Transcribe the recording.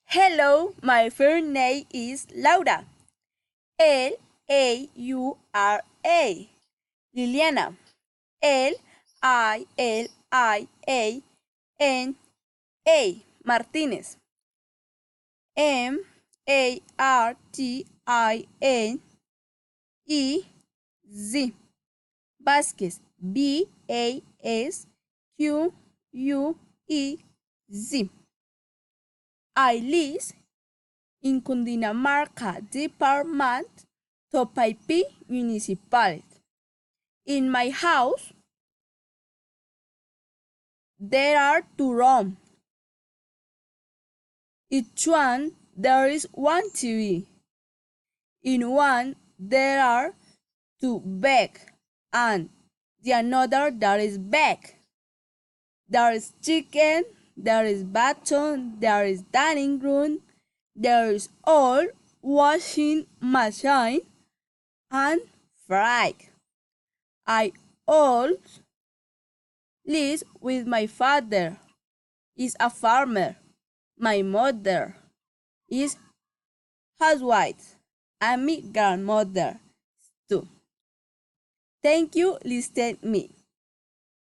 Hello, my first name is Laura. Laura. Liliana. Liliana. Martinez. Martinez. Vázquez. Basquez. I live in Cundinamarca Department, Topaypi Municipality. In my house, there are two rooms. Each one there is one TV. In one there are two beds, and the another there is bed. There is chicken, there is bathroom, there is dining room, there is all washing machine and fry. I all live with my father. Is a farmer. My mother is housewife and my grandmother too. Thank you, listen me.